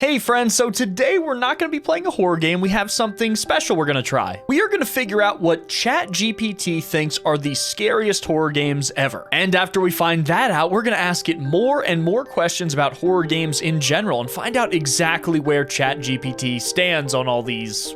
Hey friends, so today we're not going to be playing a horror game, we have something special we're going to try. We are going to figure out what ChatGPT thinks are the scariest horror games ever. And after we find that out, we're going to ask it more and more questions about horror games in general and find out exactly where ChatGPT stands on all these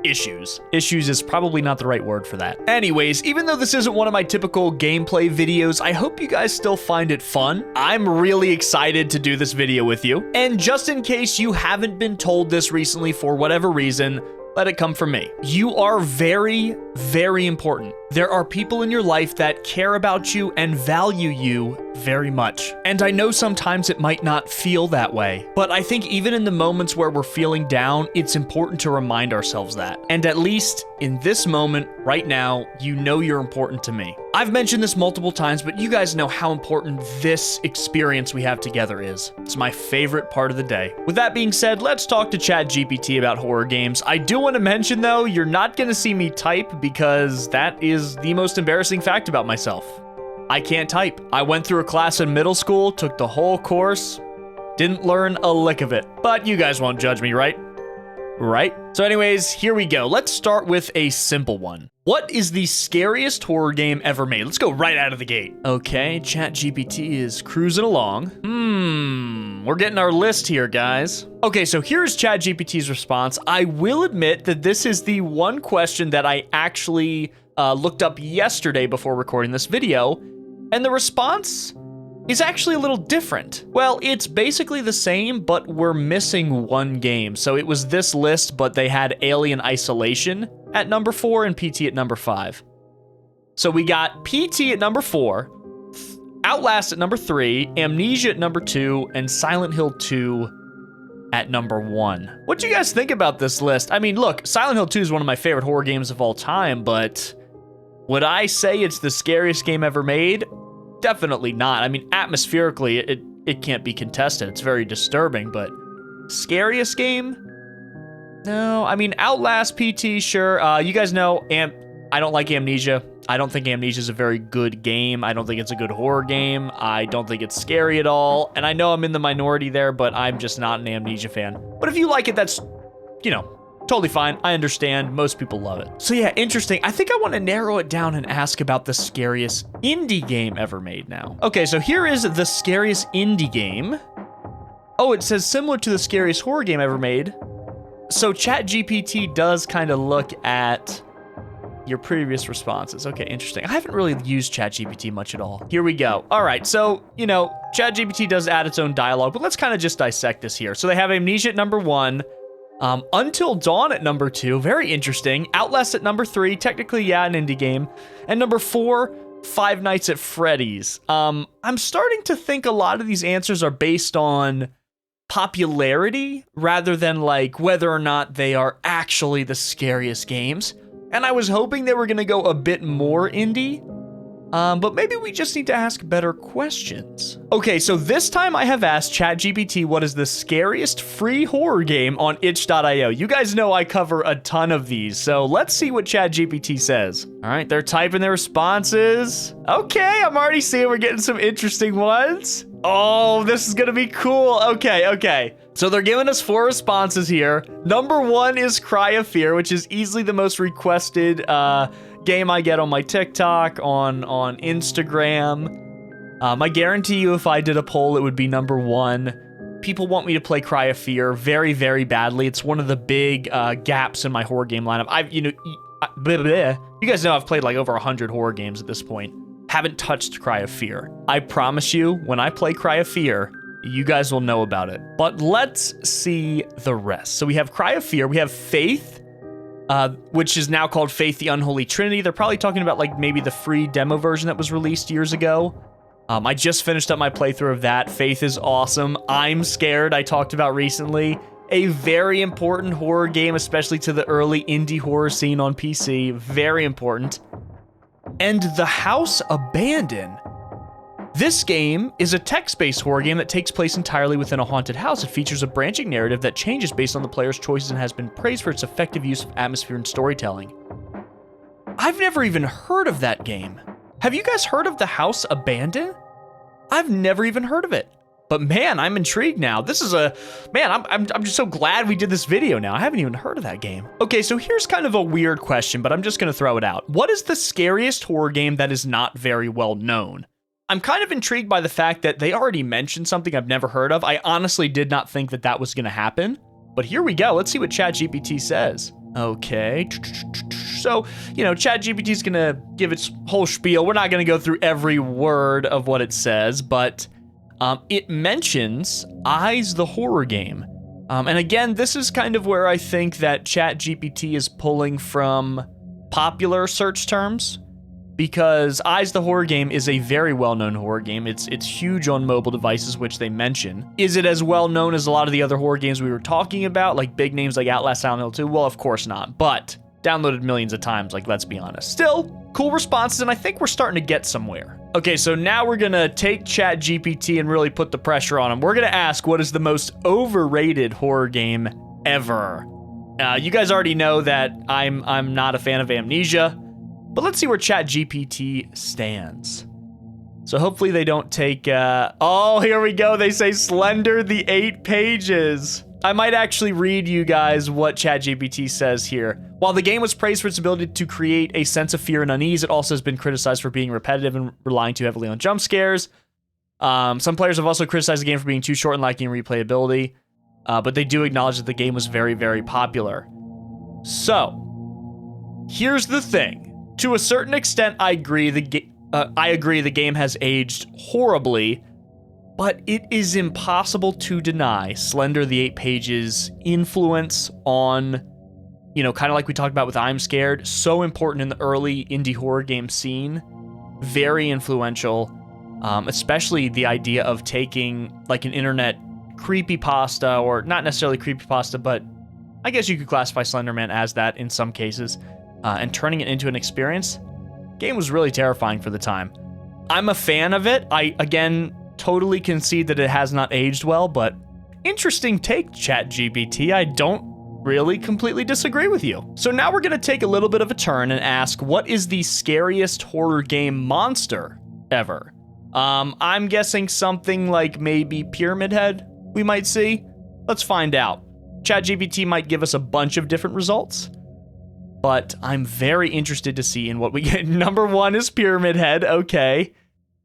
issues. Issues is probably not the right word for that. Anyways, even though this isn't one of my typical gameplay videos, I hope you guys still find it fun. I'm really excited to do this video with you. And just in case you haven't been told this recently for whatever reason, let it come from me. You are very, very important. There are people in your life that care about you and value you very much. And I know sometimes it might not feel that way, but I think even in the moments where we're feeling down, it's important to remind ourselves that. And at least in this moment, right now, you know you're important to me. I've mentioned this multiple times, but you guys know how important this experience we have together is. It's my favorite part of the day. With that being said, let's talk to ChatGPT about horror games. I do want to mention though, you're not going to see me type because that is the most embarrassing fact about myself. I can't type. I went through a class in middle school, took the whole course, didn't learn a lick of it. But you guys won't judge me, right? Right? So anyways, here we go. Let's start with a simple one. What is the scariest horror game ever made? Let's go right out of the gate. Okay, ChatGPT is cruising along. We're getting our list here, guys. Okay, so here's ChatGPT's response. I will admit that this is the one question that I actually looked up yesterday before recording this video, and the response is actually a little different. Well, it's basically the same, but we're missing one game. So it was this list, but they had Alien Isolation at number 4 and PT at number 5. So we got PT at number 4, Outlast at number 3, Amnesia at number 2, and Silent Hill 2 at number 1. What do you guys think about this list? I mean, look, Silent Hill 2 is one of my favorite horror games of all time, but would I say it's the scariest game ever made? Definitely not. I mean, atmospherically, it can't be contested. It's very disturbing, but scariest game? No, I mean, Outlast, PT, sure. You guys know, I don't like Amnesia. I don't think Amnesia is a very good game. I don't think it's a good horror game. I don't think it's scary at all. And I know I'm in the minority there, but I'm just not an Amnesia fan. But if you like it, that's, you know, totally fine. I understand. Most people love it. So yeah, interesting. I think I want to narrow it down and ask about the scariest indie game ever made now. Okay, so here is the scariest indie game. Oh, it says similar to the scariest horror game ever made. So ChatGPT does kind of look at your previous responses. Okay, interesting. I haven't really used ChatGPT much at all. Here we go. All right, so, you know, ChatGPT does add its own dialogue, but let's kind of just dissect this here. So they have Amnesia at number 1. Until Dawn at number 2, very interesting. Outlast at number 3, technically, yeah, an indie game. And number 4, Five Nights at Freddy's. I'm starting to think a lot of these answers are based on popularity rather than like whether or not they are actually the scariest games. And I was hoping they were going to go a bit more indie. But maybe we just need to ask better questions. Okay, so this time I have asked ChatGPT what is the scariest free horror game on itch.io. You guys know I cover a ton of these, so let's see what ChatGPT says. All right, they're typing their responses. Okay, I'm already seeing we're getting some interesting ones. Oh, this is gonna be cool. Okay. So they're giving us 4 responses here. Number 1 is Cry of Fear, which is easily the most requested game I get on my TikTok, on Instagram. I guarantee you if I did a poll, it would be number 1. People want me to play Cry of Fear very, very badly. It's one of the big gaps in my horror game lineup. You guys know I've played like over 100 horror games at this point. Haven't touched Cry of Fear. I promise you, when I play Cry of Fear, you guys will know about it. But let's see the rest. So we have Cry of Fear, we have Faith, which is now called Faith the Unholy Trinity. They're probably talking about like maybe the free demo version that was released years ago. I just finished up my playthrough of that. Faith is awesome. I'm Scared, I talked about recently. A very important horror game, especially to the early indie horror scene on PC. Very important. And The House Abandoned. This game is a text-based horror game that takes place entirely within a haunted house. It features a branching narrative that changes based on the player's choices and has been praised for its effective use of atmosphere and storytelling. I've never even heard of that game. Have you guys heard of The House Abandoned? I've never even heard of it. But man, I'm intrigued now. This is I'm just so glad we did this video now. I haven't even heard of that game. Okay, so here's kind of a weird question, but I'm just gonna throw it out. What is the scariest horror game that is not very well known? I'm kind of intrigued by the fact that they already mentioned something I've never heard of. I honestly did not think that that was gonna happen, but here we go. Let's see what ChatGPT says. Okay, so, ChatGPT is gonna give its whole spiel. We're not gonna go through every word of what it says, but it mentions Eyes the horror game. And again, this is kind of where I think that ChatGPT is pulling from popular search terms, because Eyes the horror game is a very well-known horror game. It's huge on mobile devices, which they mention. Is it as well known as a lot of the other horror games we were talking about, like big names like Outlast, Silent Hill 2? Well, of course not, but downloaded millions of times, like, let's be honest. Still, cool responses, and I think we're starting to get somewhere. Okay, so now we're gonna take ChatGPT and really put the pressure on him. We're gonna ask, what is the most overrated horror game ever? You guys already know that I'm not a fan of Amnesia, but let's see where ChatGPT stands. So hopefully they don't take, oh, here we go. They say Slender the 8 pages. I might actually read you guys what ChatGPT says here. While the game was praised for its ability to create a sense of fear and unease, it also has been criticized for being repetitive and relying too heavily on jump scares. Some players have also criticized the game for being too short and lacking replayability, but they do acknowledge that the game was very, very popular. So, here's the thing. To a certain extent, I agree the game has aged horribly, but it is impossible to deny Slender the 8 pages influence on, kind of like we talked about with I'm Scared, so important in the early indie horror game scene, very influential, especially the idea of taking like an internet creepypasta, or not necessarily creepypasta, but I guess you could classify Slender Man as that in some cases, and turning it into an experience. Game was really terrifying for the time. I'm a fan of it. I, again, totally concede that it has not aged well, but interesting take, ChatGPT. I don't really completely disagree with you. So now we're gonna take a little bit of a turn and ask, what is the scariest horror game monster ever? I'm guessing something like maybe Pyramid Head we might see. Let's find out. ChatGPT might give us a bunch of different results, but I'm very interested to see in what we get. Number 1 is Pyramid Head, okay.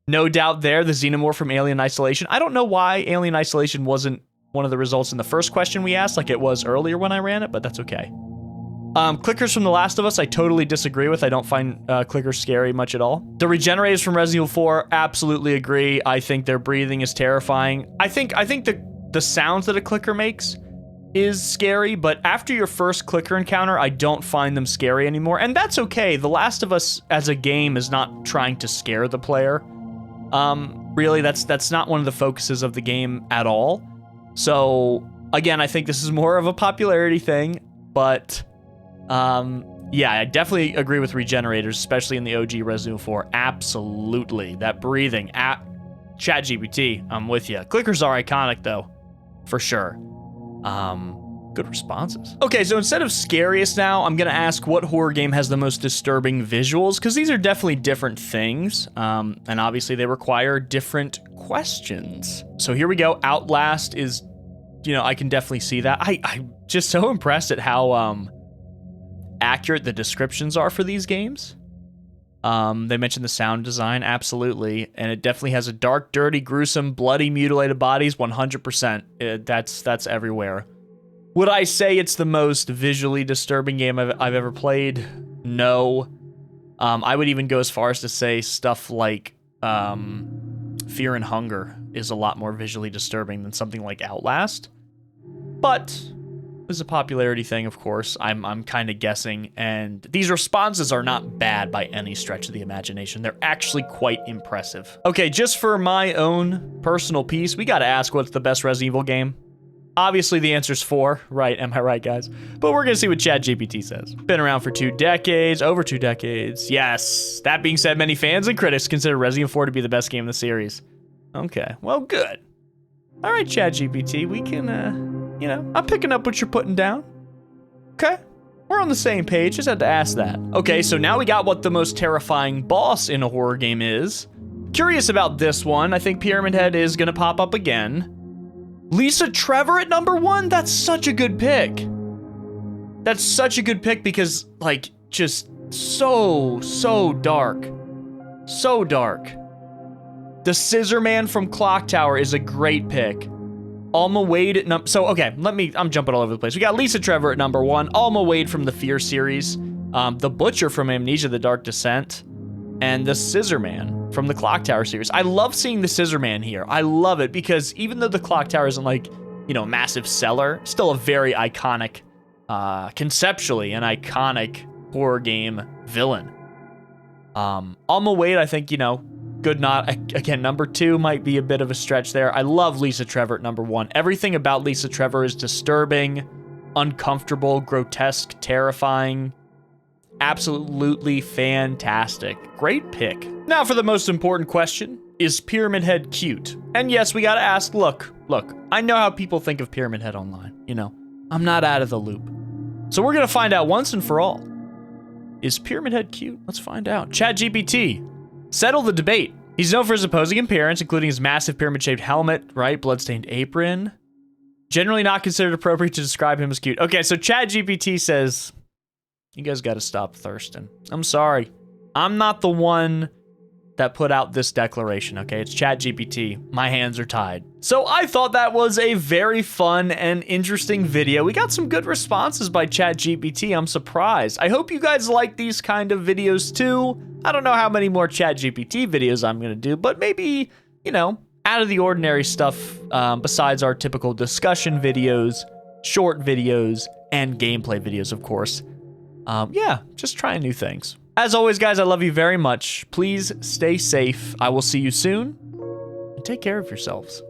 No doubt there, the Xenomorph from Alien Isolation. I don't know why Alien Isolation wasn't one of the results in the first question we asked, like it was earlier when I ran it, but that's okay. Clickers from The Last of Us, I totally disagree with. I don't find clickers scary much at all. The Regenerators from Resident Evil 4, absolutely agree. I think their breathing is terrifying. I think the sounds that a clicker makes is scary, but after your first clicker encounter, I don't find them scary anymore, and that's okay. The Last of Us as a game is not trying to scare the player. Really, that's not one of the focuses of the game at all. So, again, I think this is more of a popularity thing, but, yeah, I definitely agree with Regenerators, especially in the OG Resident Evil 4. Absolutely. That breathing. ChatGPT, I'm with you. Clickers are iconic, though, for sure. Good responses. Okay, so instead of scariest now, I'm gonna ask what horror game has the most disturbing visuals, because these are definitely different things, and obviously they require different questions. So here we go. Outlast is, I can definitely see that. I'm just so impressed at how accurate the descriptions are for these games. They mentioned the sound design, absolutely, and it definitely has a dark, dirty, gruesome, bloody, mutilated bodies, 100%. That's everywhere. Would I say it's the most visually disturbing game I've ever played? No. I would even go as far as to say stuff like Fear and Hunger is a lot more visually disturbing than something like Outlast. But it's a popularity thing, of course. I'm kind of guessing, and these responses are not bad by any stretch of the imagination. They're actually quite impressive. Okay, just for my own personal piece, we gotta ask what's the best Resident Evil game. Obviously, the answer's 4, right? Am I right, guys? But we're gonna see what ChatGPT says. Been around for 2 decades, over 2 decades. Yes. That being said, many fans and critics consider Resident Evil 4 to be the best game in the series. Okay, well, good. All right, ChatGPT, we can, I'm picking up what you're putting down. Okay, we're on the same page. Just had to ask that. Okay, so now we got what the most terrifying boss in a horror game is. Curious about this one. I think Pyramid Head is going to pop up again. Lisa Trevor at number 1? That's such a good pick. That's such a good pick because, like, just so dark. So dark. The Scissor Man from Clock Tower is a great pick. Alma Wade at okay, I'm jumping all over the place. We got Lisa Trevor at number 1, Alma Wade from the Fear series, the Butcher from Amnesia, The Dark Descent, and the Scissor Man from the Clock Tower series. I love seeing the Scissor Man here. I love it because even though the Clock Tower isn't like, you know, a massive seller, still a very iconic, conceptually an iconic horror game villain. Alma Wade, I think, you know, good not. Again, number 2 might be a bit of a stretch there. I love Lisa Trevor at number 1. Everything about Lisa Trevor is disturbing, uncomfortable, grotesque, terrifying. Absolutely fantastic. Great pick. Now for the most important question. Is Pyramid Head cute? And yes, we gotta ask, look, I know how people think of Pyramid Head online. You know, I'm not out of the loop. So we're gonna find out once and for all. Is Pyramid Head cute? Let's find out. ChatGPT. Settle the debate. He's known for his imposing appearance, including his massive pyramid-shaped helmet, right? Bloodstained apron. Generally not considered appropriate to describe him as cute. Okay, so ChatGPT says, you guys gotta stop thirsting. I'm sorry. I'm not the one that put out this declaration, okay? It's ChatGPT. My hands are tied. So I thought that was a very fun and interesting video. We got some good responses by ChatGPT. I'm surprised. I hope you guys like these kind of videos too. I don't know how many more ChatGPT videos I'm gonna do, but maybe, you know, out of the ordinary stuff besides our typical discussion videos, short videos, and gameplay videos, of course. Yeah, just trying new things. As always, guys, I love you very much. Please stay safe. I will see you soon, and take care of yourselves.